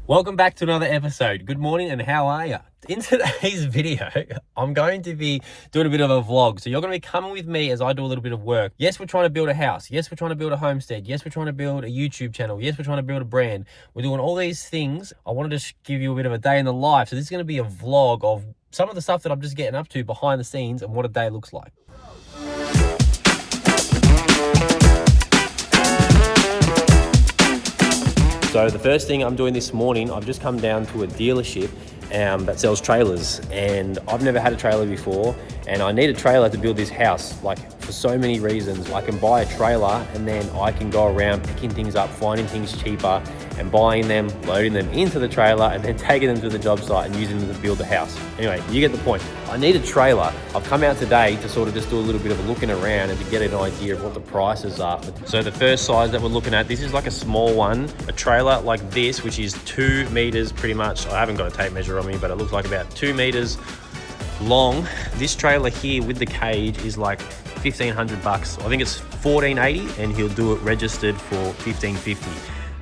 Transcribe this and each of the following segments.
Welcome back to another episode. Good morning and how are you? In today's video, I'm going to be doing a bit of a vlog. So you're going to be coming with me as I do a little bit of work. Yes, we're trying to build a house. Yes, we're trying to build a homestead. Yes, we're trying to build a YouTube channel. Yes, we're trying to build a brand. We're doing all these things. I wanted to just give you a bit of a day in the life. So this is going to be a vlog of some of the stuff that I'm just getting up to behind the scenes and what a day looks like. So the first thing I'm doing this morning, I've just come down to a dealership that sells trailers, and I've never had a trailer before, and I need a trailer to build this house, like for so many reasons. I can buy a trailer and then I can go around picking things up, finding things cheaper and buying them, loading them into the trailer and then taking them to the job site and using them to build the house. Anyway, you get the point. I need a trailer. I've come out today to sort of just do a little bit of a looking around and to get an idea of what the prices are. So the first size that we're looking at, this is like a small one, a trailer like this, which is 2 meters pretty much. I haven't got a tape measure on me, but it looks like about 2 meters long. This trailer here with the cage is like $1,500. I think it's $1,480 and he'll do it registered for $1,550.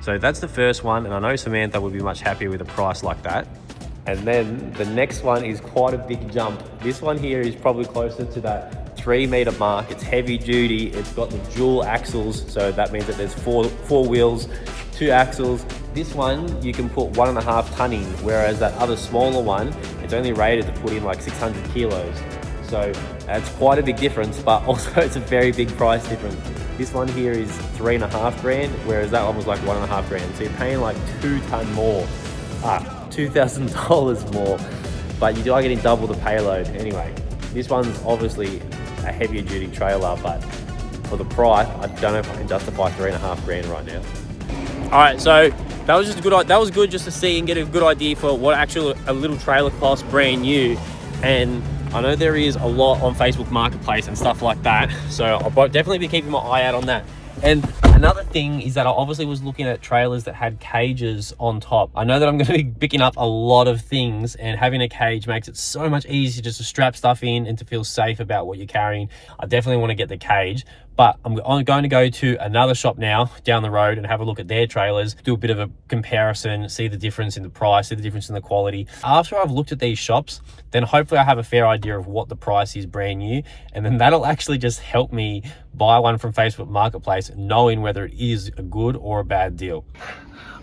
So that's the first one, and I know Samantha would be much happier with a price like that. And then the next one is quite a big jump. This one here is probably closer to that 3 meter mark. It's heavy duty. It's got the dual axles, so that means that there's four wheels, 2 axles. This one you can put 1.5 ton in, whereas that other smaller one, it's only rated to put in like 600 kilos. So that's quite a big difference, but also it's a very big price difference. This one here is 3.5 grand, whereas that one was like 1.5 grand. So you're paying like 2 ton more, $2,000 more, but you are getting double the payload. Anyway, this one's obviously a heavier duty trailer, but for the price, I don't know if I can justify 3.5 grand right now. All right, so that was just a good. That was good just to see and get a good idea for what actually a little trailer costs brand new. And I know there is a lot on Facebook Marketplace and stuff like that, so I'll definitely be keeping my eye out on that. And another thing is that I obviously was looking at trailers that had cages on top. I know that I'm going to be picking up a lot of things, and having a cage makes it so much easier just to strap stuff in and to feel safe about what you're carrying. I definitely want to get the cage, but I'm going to go to another shop now down the road and have a look at their trailers, do a bit of a comparison, see the difference in the price, see the difference in the quality. After I've looked at these shops, then hopefully I have a fair idea of what the price is brand new, and then that'll actually just help me buy one from Facebook Marketplace, knowing whether it is a good or a bad deal.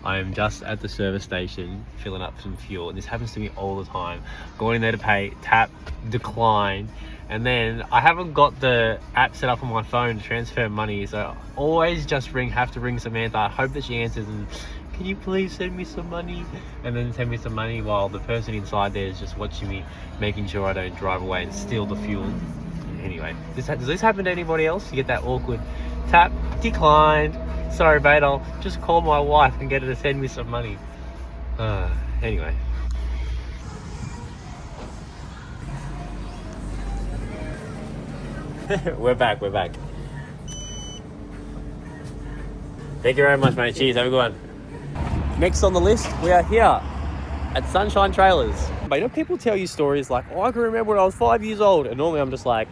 I am just at the service station filling up some fuel, and this happens to me all the time. Going in there to pay, tap, decline, and then I haven't got the app set up on my phone to transfer money, so I always just have to ring Samantha. I hope that she answers and, can you please send me some money? And then send me some money while the person inside there is just watching me, making sure I don't drive away and steal the fuel. Anyway, does this happen to anybody else? You get that awkward tap, declined. Sorry, mate, I'll just call my wife and get her to send me some money. Anyway. We're back. Thank you very much, mate. Cheers, have a good one. Next on the list, we are here at Sunshine Trailers. But you know, people tell you stories like, oh, I can remember when I was 5 years old. And normally I'm just like,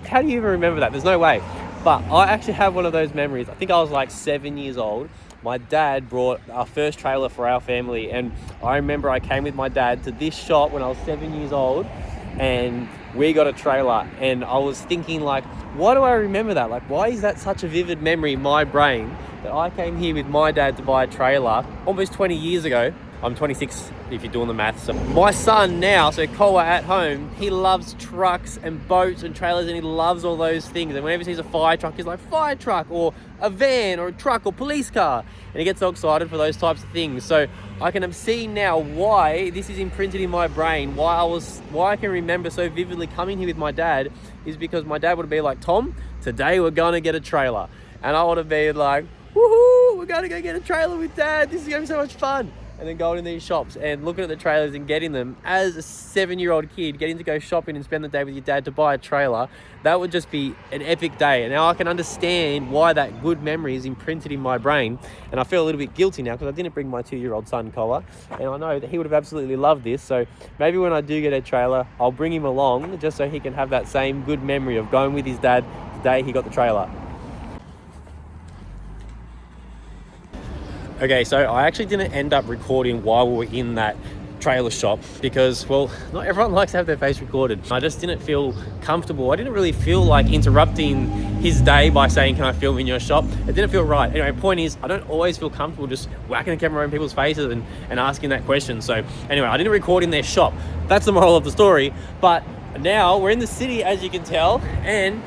how do you even remember that? There's no way. But I actually have one of those memories. I think I was like 7 years old. My dad brought our first trailer for our family. And I remember I came with my dad to this shop when I was 7 years old, and we got a trailer. And I was thinking like, why do I remember that? Like, why is that such a vivid memory in my brain that I came here with my dad to buy a trailer almost 20 years ago? I'm 26 if you're doing the math. So my son now, so Koa at home, he loves trucks and boats and trailers, and he loves all those things. And whenever he sees a fire truck, he's like, fire truck, or a van or a truck or police car. And he gets so excited for those types of things. So I can see now why this is imprinted in my brain, why I can remember so vividly coming here with my dad, is because my dad would be like, Tom, today we're gonna get a trailer. And I would have been like, woohoo, we're gonna go get a trailer with dad. This is gonna be so much fun. And then going in these shops and looking at the trailers and getting them as a 7-year-old kid, getting to go shopping and spend the day with your dad to buy a trailer, that would just be an epic day. And now I can understand why that good memory is imprinted in my brain. And I feel a little bit guilty now because I didn't bring my 2-year-old son, Koa. And I know that he would have absolutely loved this. So maybe when I do get a trailer, I'll bring him along just so he can have that same good memory of going with his dad the day he got the trailer. Okay, so I actually didn't end up recording while we were in that trailer shop because, well, not everyone likes to have their face recorded. I just didn't feel comfortable. I didn't really feel like interrupting his day by saying, can I film in your shop? It didn't feel right. Anyway, point is, I don't always feel comfortable just whacking the camera in people's faces and asking that question. So anyway, I didn't record in their shop. That's the moral of the story. But now we're in the city, as you can tell, and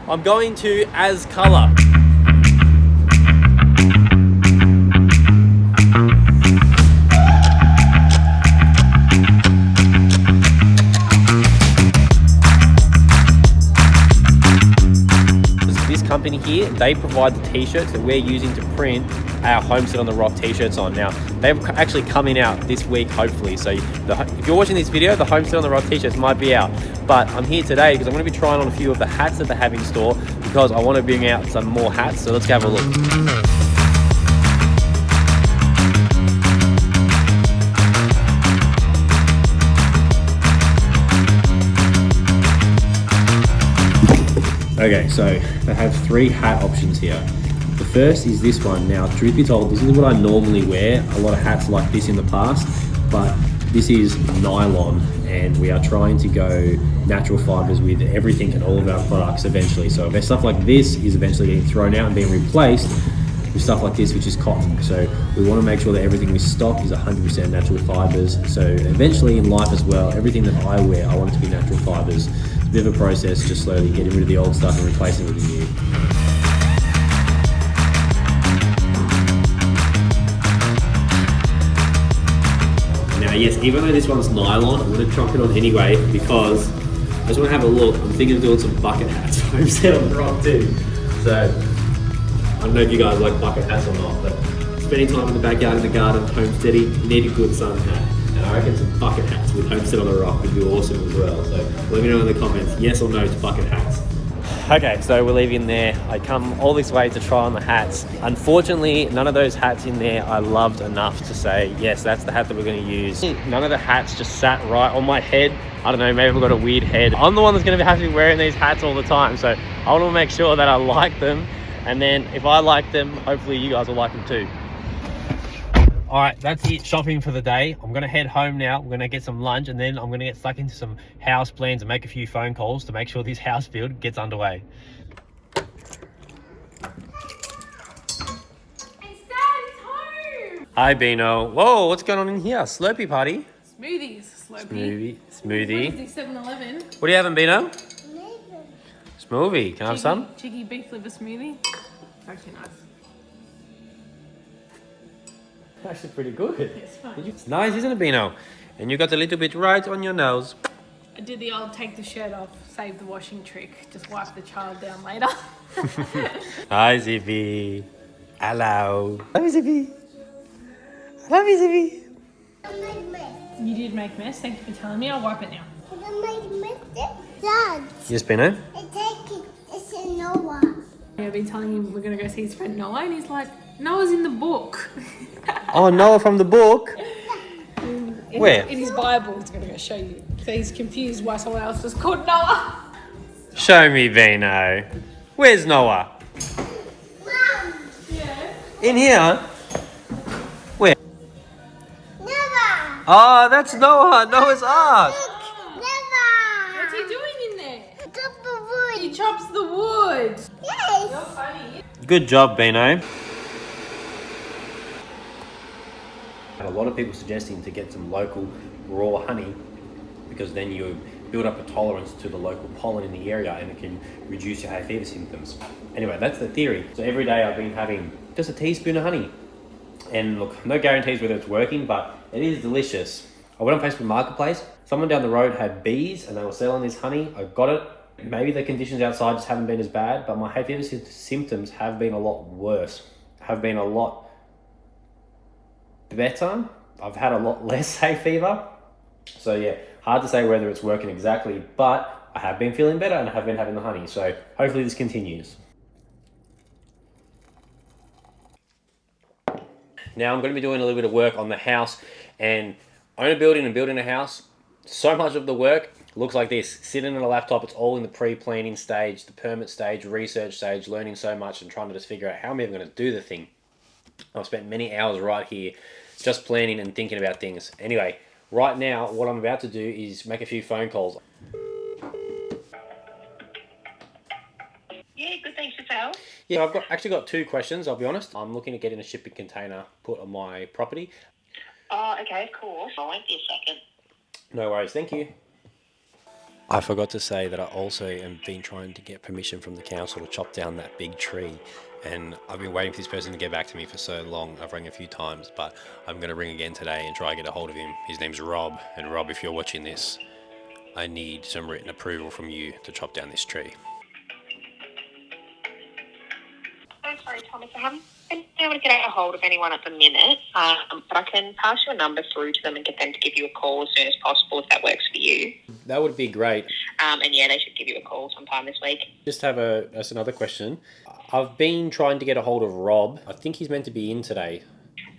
I'm going to As Color. Company here, they provide the t-shirts that we're using to print our Homestead on the Rock t-shirts on. Now, they're actually coming out this week, hopefully. So if you're watching this video, the Homestead on the Rock t-shirts might be out. But I'm here today because I'm going to be trying on a few of the hats that they have in store because I want to bring out some more hats. So let's go have a look. Okay, so they have 3 hat options here. The first is this one. Now, truth be told, this is what I normally wear. A lot of hats like this in the past, but this is nylon, and we are trying to go natural fibers with everything and all of our products eventually. So if stuff like this is eventually getting thrown out and being replaced with stuff like this, which is cotton. So we want to make sure that everything we stock is 100% natural fibers. So eventually in life as well, everything that I wear, I want it to be natural fibers. Bit of a process, just slowly getting rid of the old stuff and replacing it with the new. Now, yes, even though this one's nylon, I'm going to chop it on anyway because I just want to have a look. I'm thinking of doing some bucket hats for Homestead on the Rock too. So, I don't know if you guys like bucket hats or not, but spending time in the backyard, in the garden, homesteading, you need a good sun hat. And I reckon some bucket hats with Homestead on the Rock would be awesome as well. So let me know in the comments, yes or no to bucket hats. Okay, so we're leaving there. I come all this way to try on the hats. Unfortunately, none of those hats in there I loved enough to say, yes, that's the hat that we're going to use. None of the hats just sat right on my head. I don't know, maybe I've got a weird head. I'm the one that's going to have to be wearing these hats all the time. So I want to make sure that I like them. And then if I like them, hopefully you guys will like them too. All right, that's it, shopping for the day. I'm gonna head home now. We're gonna get some lunch and then I'm gonna get stuck into some house plans and make a few phone calls to make sure this house build gets underway. It's Dad, it's home! Hi, Bino. Whoa, what's going on in here? Slurpee party? Smoothies, Slurpee. Smoothie. What is this, 7-Eleven? What are you having, Bino? Smoothie. Can I have some? Cheeky beef liver smoothie. Actually nice. Actually pretty good. It's fine. It's nice, isn't it, Bino? And you got a little bit right on your nose. I did the old take the shirt off, save the washing trick, just wipe the child down later. Hi, Zippy. Hello. Love you, Zippy. Love you, Zippy. I made mess. You did make mess, thank you for telling me. I'll wipe it now. I made mess. Dad, Yes, Bino? it's a Noah. I've been telling him we're going to go see his friend Noah, and he's like, Noah's in the book. Oh, Noah from the book? Where? In his Bible, he's going to go show you. So he's confused why someone else was called Noah. Show me, Bino. Where's Noah? Mom, Yeah. In here? Where? Noah. Oh, that's Noah. Noah's Ark. Noah. What's he doing in there? Top of wood. He chops the wood. Yes. Funny. Good job, Bino. A lot of people suggesting to get some local raw honey because then you build up a tolerance to the local pollen in the area and it can reduce your hay fever symptoms. Anyway, that's the theory. So every day I've been having just a teaspoon of honey. And look, no guarantees whether it's working, but it is delicious. I went on Facebook Marketplace. Someone down the road had bees and they were selling this honey. I got it. Maybe the conditions outside just haven't been as bad, but my hay fever symptoms have been a lot worse, have been a lot better. I've had a lot less hay fever. So yeah, hard to say whether it's working exactly, but I have been feeling better and I have been having the honey. So hopefully this continues. Now I'm going to be doing a little bit of work on the house, and owning a building and building a house, so much of the work looks like this. Sitting on a laptop, it's all in the pre-planning stage, the permit stage, research stage, learning so much and trying to just figure out how am I even going to do the thing. I've spent many hours right here just planning and thinking about things. Anyway, right now, what I'm about to do is make a few phone calls. Yeah, good, thanks yourself. Yeah, I've actually got 2 questions, I'll be honest. I'm looking at getting a shipping container put on my property. Oh, okay, of course. I won't be a second. No worries, thank you. I forgot to say that I also am been trying to get permission from the council to chop down that big tree, and I've been waiting for this person to get back to me for so long. I've rang a few times, but I'm going to ring again today and try and get a hold of him. His name's Rob, and Rob, if you're watching this, I need some written approval from you to chop down this tree. Oh, sorry, Thomas. I haven't been able to get a hold of anyone at the minute, but I can pass your number through to them and get them to give you a call as soon as possible if that works for you. That would be great. And yeah, they should give you a call sometime this week. Just have that's another question. I've been trying to get a hold of Rob. I think he's meant to be in today.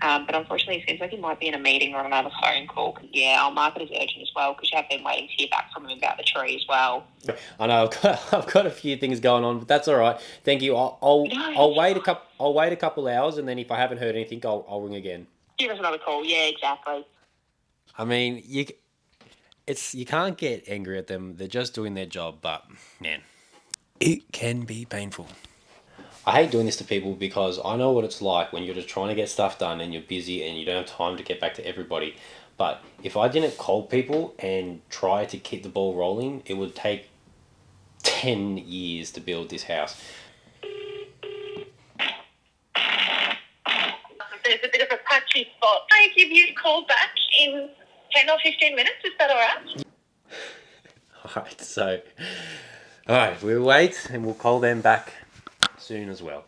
But unfortunately, it seems like he might be in a meeting or on another phone call. Yeah, I'll mark it as urgent as well because you have been waiting to hear back from him about the tree as well. I know I've got a few things going on, but that's all right. Thank you. I'll wait a couple hours, and then if I haven't heard anything, I'll ring again. Give us another call. Yeah, exactly. I mean, you can't get angry at them. They're just doing their job, but man, it can be painful. I hate doing this to people because I know what it's like when you're just trying to get stuff done and you're busy and you don't have time to get back to everybody. But if I didn't call people and try to keep the ball rolling, it would take 10 years to build this house. There's a bit of a patchy spot. Can I give you a call back in 10 or 15 minutes? Is that all right? All right, we'll wait and we'll call them back soon as well.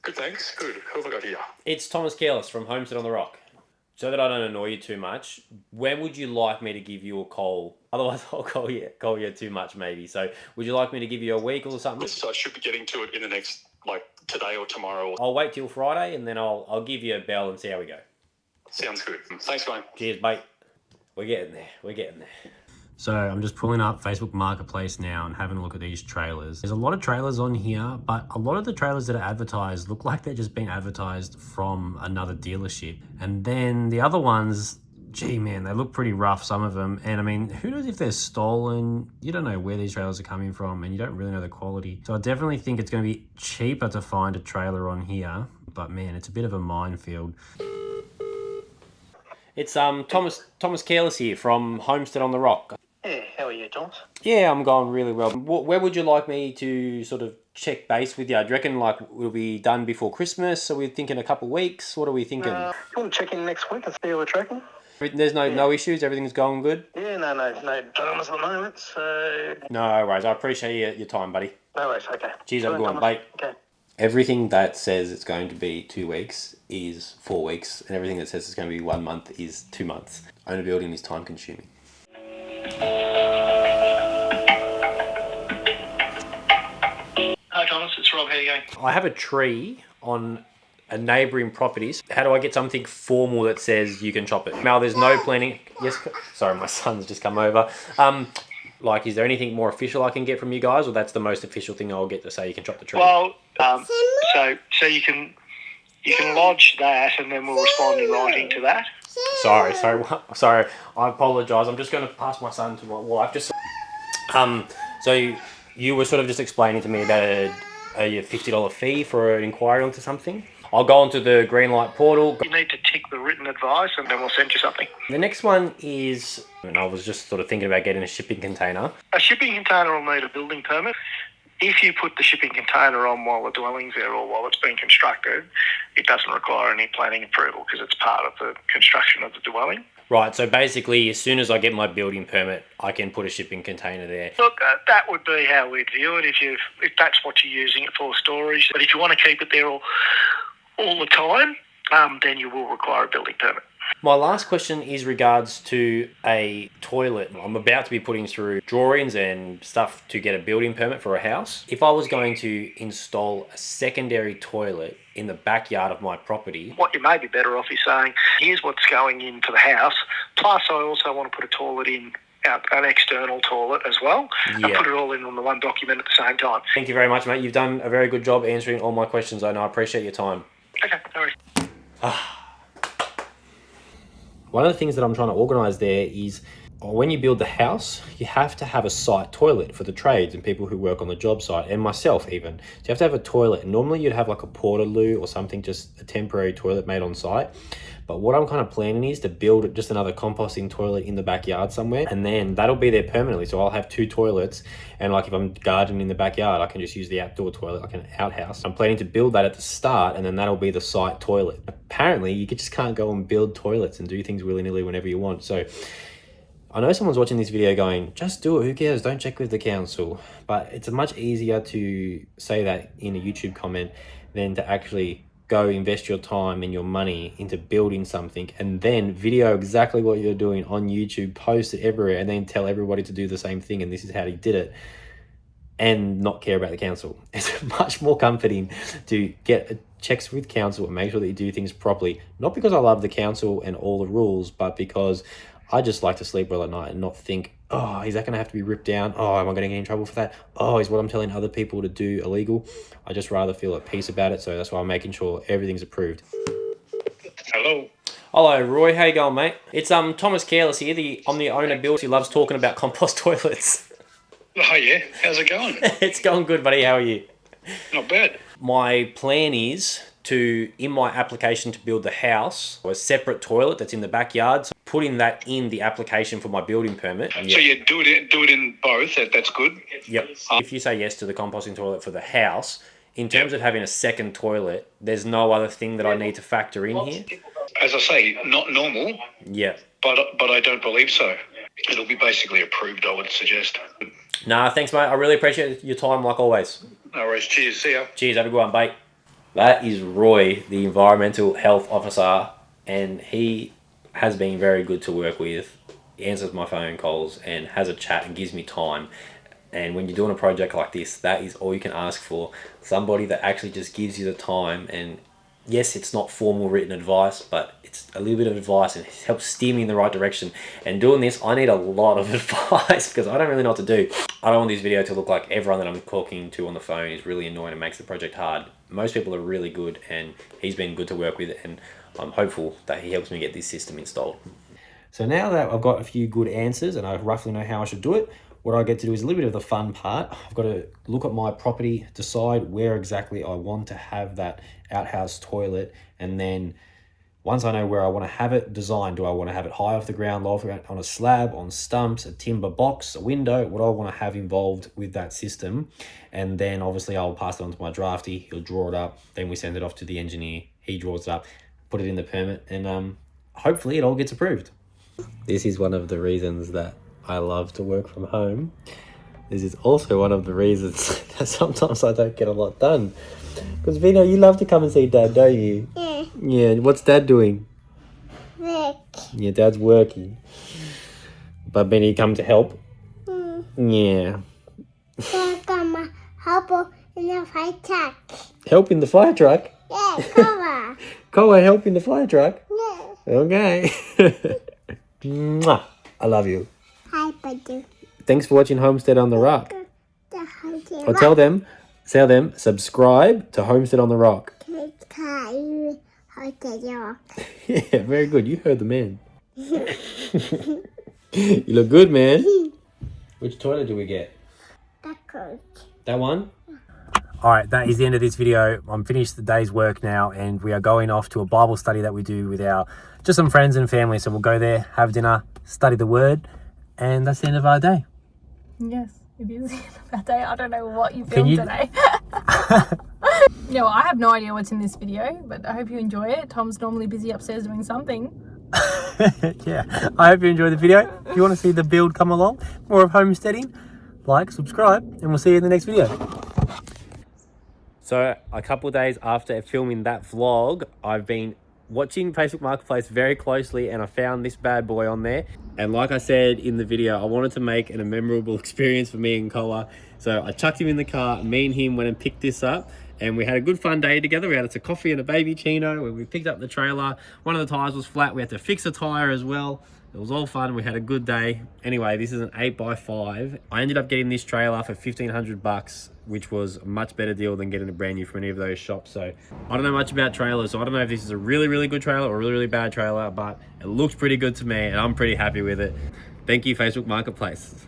Good, thanks. Good. Who have I got here? It's Thomas Careless from Homestead on the Rock. So that I don't annoy you too much, when would you like me to give you a call? Otherwise, I'll call you too much maybe. So would you like me to give you a week or something? So I should be getting to it in the next, today or tomorrow. I'll wait till Friday and then I'll give you a bell and see how we go. Sounds good. Thanks, mate. Cheers, mate. We're getting there. So I'm just pulling up Facebook Marketplace now and having a look at these trailers. There's a lot of trailers on here, but a lot of the trailers that are advertised look like they're just being advertised from another dealership. And then the other ones, gee man, they look pretty rough, some of them. And I mean, who knows if they're stolen? You don't know where these trailers are coming from and you don't really know the quality. So I definitely think it's going to be cheaper to find a trailer on here. But man, it's a bit of a minefield. It's Thomas Careless here from Homestead on the Rock. Yeah, how are you, Thomas? Yeah, I'm going really well. Where would you like me to sort of check base with you? Do you reckon we'll be done before Christmas? Are we thinking a couple of weeks? What are we thinking? You want to check in next week and see how we're tracking? There's no issues? Everything's going good? Yeah, no dramas at the moment, so... No worries. I appreciate your time, buddy. No worries, okay. Cheers, have a good one, mate. Okay. Everything that says it's going to be 2 weeks is 4 weeks, and everything that says it's going to be 1 month is 2 months. Owner building is time consuming. Hi, Thomas, it's Rob. How you going? I have a tree on a neighbouring properties. How do I get something formal that says you can chop it? Now, there's no planning. Yes, sorry, my son's just come over. Is there anything more official I can get from you guys, or that's the most official thing I'll get to say you can chop the tree? Well, so you can lodge that, and then we'll respond in writing to that. Sorry. I apologise. I'm just going to pass my son to my wife. So you were sort of just explaining to me about a $50 fee for an inquiry onto something. I'll go onto the Greenlight portal. You need to tick the written advice, and then we'll send you something. The next one is, and I was just sort of thinking about getting a shipping container. A shipping container will need a building permit. If you put the shipping container on while the dwelling's there or while it's being constructed, it doesn't require any planning approval because it's part of the construction of the dwelling. Right, so basically as soon as I get my building permit, I can put a shipping container there. Look, that would be how we'd view it if that's what you're using it for, storage. But if you want to keep it there all the time, then you will require a building permit. My last question is regards to a toilet. I'm about to be putting through drawings and stuff to get a building permit for a house. If I was going to install a secondary toilet in the backyard of my property... What you may be better off is saying, here's what's going into the house, plus I also want to put a toilet in an external toilet as well, and Yeah. put it all in on the one document at the same time. Thank you very much, mate. You've done a very good job answering all my questions, and I appreciate your time. Okay, no worries. One of the things that I'm trying to organise there is when you build the house, you have to have a site toilet for the trades and people who work on the job site, and myself even. So you have to have a toilet. And normally you'd have like a portaloo or something, just a temporary toilet made on site. But what I'm kind of planning is to build just another composting toilet in the backyard somewhere, and then that'll be there permanently. So I'll have 2 toilets, and like if I'm gardening in the backyard, I can just use the outdoor toilet like an outhouse. I'm planning to build that at the start, and then that'll be the site toilet. Apparently, you just can't go and build toilets and do things willy-nilly whenever you want. So I know someone's watching this video going, just do it, who cares, don't check with the council. But it's much easier to say that in a YouTube comment than to actually go invest your time and your money into building something and then video exactly what you're doing on YouTube, post it everywhere, and then tell everybody to do the same thing and this is how you did it, and not care about the council. It's much more comforting to get checks with council and make sure that you do things properly. Not because I love the council and all the rules, but because I just like to sleep well at night and not think, oh, is that going to have to be ripped down? Oh, am I going to get in trouble for that? Oh, is what I'm telling other people to do illegal? I just rather feel at peace about it. So that's why I'm making sure everything's approved. Hello. Hello, Roy. How you going, mate? It's Thomas Careless here. I'm the owner Build who loves talking about compost toilets. Oh yeah. How's it going? It's going good, buddy. How are you? Not bad. My plan is to, in my application to build the house, a separate toilet that's in the backyard. So putting that in the application for my building permit. So you do it in both. That's good. Yep. If you say yes to the composting toilet for the house, in terms of having a second toilet, there's no other thing that I need to factor in here. As I say, not normal, Yeah. but I don't believe so. It'll be basically approved, I would suggest. Nah, thanks, mate. I really appreciate your time, like always. No worries. Cheers. See ya. Cheers. Have a good one, mate. That is Roy, the Environmental Health Officer, and he has been very good to work with. He answers my phone calls and has a chat and gives me time. And when you're doing a project like this, that is all you can ask for. Somebody that actually just gives you the time. And yes, it's not formal written advice, but it's a little bit of advice and it helps steer me in the right direction. And doing this, I need a lot of advice because I don't really know what to do. I don't want this video to look like everyone that I'm talking to on the phone is really annoying and makes the project hard. Most people are really good and he's been good to work with, and I'm hopeful that he helps me get this system installed. So now that I've got a few good answers and I roughly know how I should do it, what I get to do is a little bit of the fun part. I've got to look at my property, decide where exactly I want to have that outhouse toilet, and then once I know where I want to have it designed, do I want to have it high off the ground, low off the ground, on a slab, on stumps, a timber box, a window, what do I want to have involved with that system? And then obviously I'll pass it on to my drafty, he'll draw it up, then we send it off to the engineer, he draws it up, put it in the permit, and hopefully it all gets approved. This is one of the reasons that I love to work from home. This is also one of the reasons that sometimes I don't get a lot done. Because Vino, you love to come and see Dad, don't you? Yeah. Yeah, what's Dad doing? Rick. Yeah, Dad's working. But then he come to help? Yeah. Dad come help in the fire truck. Help in the fire truck? Yeah, come Koa, help in the fire truck? on. Okay. Mwah. I love you. Hi, buddy. Thanks for watching Homestead on the Rock. The hunter. Or tell them, subscribe to Homestead on the Rock. Yeah, very good. You heard the man. You look good, man. Which toilet do we get? That one? Alright, that is the end of this video. I'm finished the day's work now and we are going off to a Bible study that we do with just some friends and family. So we'll go there, have dinner, study the word, and that's the end of our day. Yes, it is the end of our day. I don't know what you filmed today. No, I have no idea what's in this video, but I hope you enjoy it. Tom's normally busy upstairs doing something. Yeah, I hope you enjoyed the video. If you want to see the build come along, more of homesteading, like, subscribe, and we'll see you in the next video. So a couple of days after filming that vlog, I've been watching Facebook Marketplace very closely and I found this bad boy on there. And like I said in the video, I wanted to make it a memorable experience for me and Koa. So I chucked him in the car, me and him went and picked this up, and we had a good fun day together. We had us a coffee and a baby chino, and we picked up the trailer. One of the tires was flat. We had to fix a tire as well. It was all fun. We had a good day. Anyway, this is an 8x5. I ended up getting this trailer for $1,500, which was a much better deal than getting a brand new from any of those shops. So I don't know much about trailers, so I don't know if this is a really, really good trailer or a really, really bad trailer, but it looks pretty good to me, and I'm pretty happy with it. Thank you, Facebook Marketplace.